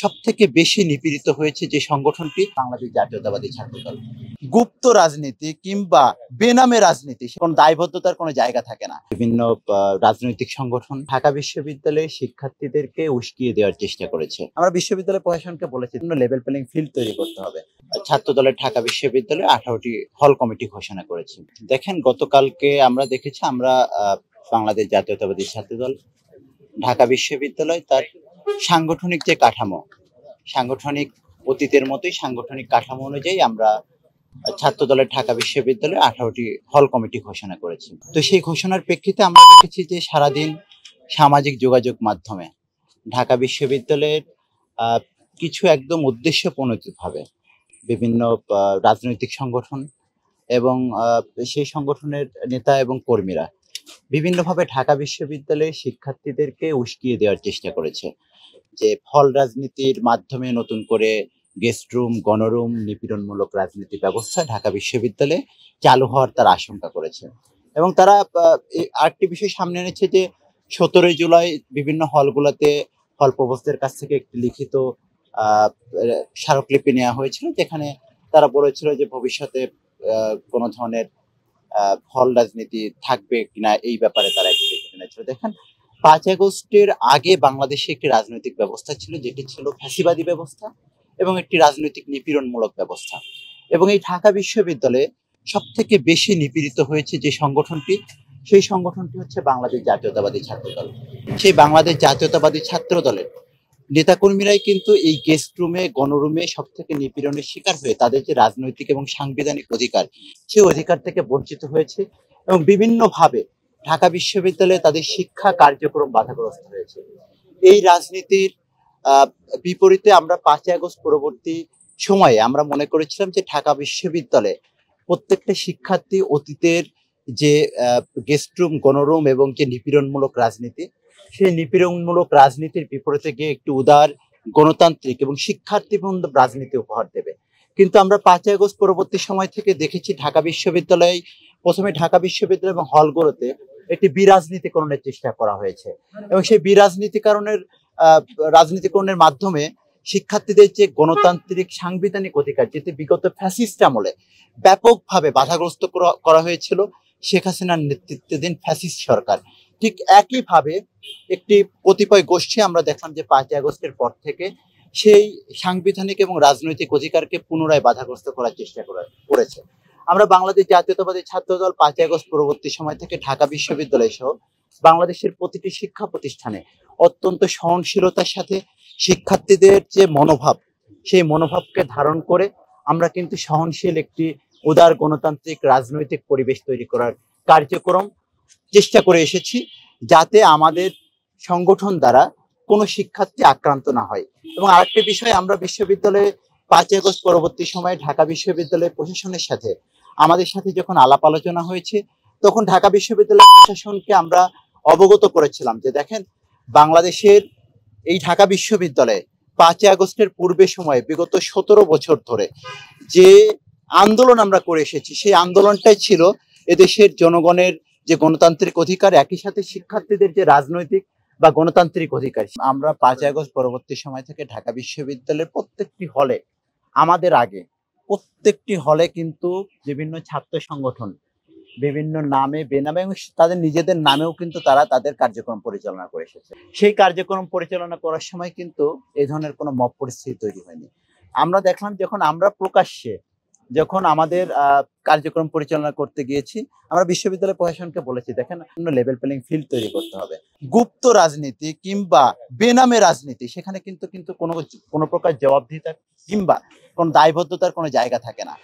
সবথেকে বেশি নিপীড়িত হয়েছে যে সংগঠনটি বাংলাদেশ জাতীয়তাবাদী ছাত্রদল। গুপ্ত রাজনীতি কিংবা বেনামে রাজনীতি কোনো দায়বদ্ধতার কোনো জায়গা থাকে না। বিভিন্ন রাজনৈতিক সংগঠন ঢাকা বিশ্ববিদ্যালয়ের শিক্ষার্থীদেরকে উস্কিয়ে দেওয়ার চেষ্টা করেছে। আমরা বিশ্ববিদ্যালয় প্রশাসনকে বলেছি লেভেল প্লেইং ফিল্ড তৈরি করতে হবে। ছাত্রদলের ঢাকা বিশ্ববিদ্যালয়ে 18টি হল কমিটি ঘোষণা করেছে। দেখেন, গতকালকে আমরা দেখেছি, আমরা বাংলাদেশ জাতীয়তাবাদী ছাত্রদল ঢাকা বিশ্ববিদ্যালয় তার সাংগঠনিক যে কাঠামো, সাংগঠনিক অতীতের মতোই সাংগঠনিক কাঠামো অনুযায়ী আমরা ছাত্রদলের ঢাকা বিশ্ববিদ্যালয়ে 18টি হল কমিটি ঘোষণা করেছি। তো সেই ঘোষণার প্রেক্ষিতে আমরা দেখেছি যে সারাদিন সামাজিক যোগাযোগ মাধ্যমে ঢাকা বিশ্ববিদ্যালয়ের কিছু একদম উদ্দেশ্যপ্রণোদিতভাবে বিভিন্ন রাজনৈতিক সংগঠন এবং সেই সংগঠনের নেতা এবং কর্মীরা বিভিন্নভাবে ঢাকা বিশ্ববিদ্যালয়ের শিক্ষার্থীদেরকে উস্কিয়ে দেওয়ার চেষ্টা করেছে যে ফল রাজনীতির মাধ্যমে নতুন করে গেস্ট রুম, গণরুম, নিপীড়নমূলক রাজনীতি ব্যবস্থা ঢাকা বিশ্ববিদ্যালয়ে চালু হওয়ার তারা আশঙ্কা করেছে। এবং তারা আরেকটি বিষয় সামনে এনেছে যে 17 জুলাই বিভিন্ন হলগুলোতে হল প্রভোস্টের কাছ থেকে একটি লিখিত স্মারকলিপি নেওয়া হয়েছিল, যেখানে তারা বলেছিল যে ভবিষ্যতে কোনো ধরনের ফল রাজনীতি থাকবে কিনা এই ব্যাপারে তারা একটি লিখিত এনেছিল। দেখেন, 5 আগস্টের আগে বাংলাদেশে একটি রাজনৈতিক ব্যবস্থা ছিল, যেটি ছিল ফ্যাসিবাদী ব্যবস্থা এবং একটি রাজনৈতিক নিপীড়নমূলক ব্যবস্থা। এবং এই ঢাকা বিশ্ববিদ্যালয়ে সবথেকে বেশি নিপীড়িত হয়েছে যে সংগঠনটি, সেই সংগঠনটি হচ্ছে বাংলাদেশ জাতীয়তাবাদী ছাত্রদল। সেই বাংলাদেশ জাতীয়তাবাদী ছাত্রদলের নেতাকর্মীরাই কিন্তু এই গেস্ট রুমে, গণরুমে সবথেকে নিপীড়নের শিকার হয়ে তাদের যে রাজনৈতিক এবং সাংবিধানিক অধিকার, সেই অধিকার থেকে বঞ্চিত হয়েছে এবং বিভিন্নভাবে ঢাকা বিশ্ববিদ্যালয়ে তাদের শিক্ষা কার্যক্রম বাধাগ্রস্ত হয়েছে। এই রাজনীতির বিপরীতে আমরা 5 আগস্ট পরবর্তী সময়ে আমরা মনে করেছিলাম যে ঢাকা বিশ্ববিদ্যালয়ে প্রত্যেকটা শিক্ষার্থী অতীতের যে গেস্ট রুম, গণরুম এবং যে নিপীড়নমূলক রাজনীতি, সেই নিপীড়নমূলক রাজনীতির বিপরীতে গিয়ে একটি উদার, গণতান্ত্রিক এবং শিক্ষার্থীবন্ধব রাজনীতি উপহার দেবে। কিন্তু আমরা 5 আগস্ট পরবর্তী সময় থেকে দেখেছি ঢাকা বিশ্ববিদ্যালয়ে, প্রথমে ঢাকা বিশ্ববিদ্যালয় এবং হলগুলোতে একটি বিরাজনীতিকরণের চেষ্টা করা হয়েছে এবং সেই রাজনীতিকরণের মাধ্যমে শিক্ষার্থীদের যে গণতান্ত্রিক সাংবিধানিক অধিকার, যেটি বিগত ফ্যাসিস্ট আমলে ব্যাপকভাবে বাধাগ্রস্ত করা হয়েছিল শেখ হাসিনার নেতৃত্বাধীন ফ্যাসিস্ট সরকার, ঠিক একইভাবে একটি কতিপয় গোষ্ঠী আমরা দেখলাম যে 5 আগস্টের পর থেকে সেই সাংবিধানিক এবং রাজনৈতিক অধিকারকে পুনরায় বাধাগ্রস্ত করার চেষ্টা করেছে। আমরা বাংলাদেশ জাতীয়তাবাদী ছাত্রদল 5 আগস্ট পরবর্তী সময় থেকে ঢাকা বিশ্ববিদ্যালয় সহ বাংলাদেশের প্রতিটি শিক্ষা প্রতিষ্ঠানে অত্যন্ত সহনশীলতার সাথে শিক্ষার্থীদের যে মনোভাব, সেই মনোভাবকে ধারণ করে আমরা কিন্তু সহনশীল একটি উদার গণতান্ত্রিক রাজনৈতিক পরিবেশ তৈরি করার কার্যক্রম চেষ্টা করে এসেছি, যাতে আমাদের সংগঠন দ্বারা কোনো শিক্ষার্থী আক্রান্ত না হয়। এবং আরেকটি বিষয়, আমরা বিশ্ববিদ্যালয়ে 5 আগস্ট পরবর্তী সময়ে ঢাকা বিশ্ববিদ্যালয়ের প্রশাসনের সাথে আমাদের সাথে যখন আলাপ আলোচনা হয়েছে, তখন ঢাকা বিশ্ববিদ্যালয় প্রশাসনকে আমরা অবগত করেছিলাম যে দেখেন, বাংলাদেশের এই ঢাকা বিশ্ববিদ্যালয়ে 5 আগস্টের পূর্বে সময়ে বিগত 17 বছর ধরে যে আন্দোলন আমরা করে এসেছি, সেই আন্দোলনটাই ছিল এদেশের জনগণের যে গণতান্ত্রিক অধিকার, একই সাথে শিক্ষার্থীদের যে রাজনৈতিক বা গণতান্ত্রিক অধিকার। আমরা 5 আগস্ট পরবর্তী সময় থেকে ঢাকা বিশ্ববিদ্যালয়ের প্রত্যেকটি হলে, আমাদের আগে প্রত্যেকটি হলে কিন্তু বিভিন্ন ছাত্র সংগঠন বিভিন্ন নামে, বেনামে এবং তাদের নিজেদের নামেও কিন্তু তারা তাদের কার্যক্রম পরিচালনা করে এসেছে। সেই কার্যক্রম পরিচালনা করার সময় কিন্তু এই ধরনের কোনো মব পরিস্থিতি তৈরি হয়নি। আমরা দেখলাম যখন আমরা প্রকাশ্যে যখন আমাদের কার্যক্রম পরিচালনা করতে গিয়েছি, আমরা বিশ্ববিদ্যালয় প্রশাসনকে বলেছি দেখেন, লেভেল প্লেইং ফিল্ড তৈরি করতে হবে। গুপ্ত রাজনীতি কিংবা বেনামে রাজনীতি, সেখানে কিন্তু কোনো প্রকার জবাবদিহিতা কিংবা কোনো দায়বদ্ধতার কোনো জায়গা থাকে না।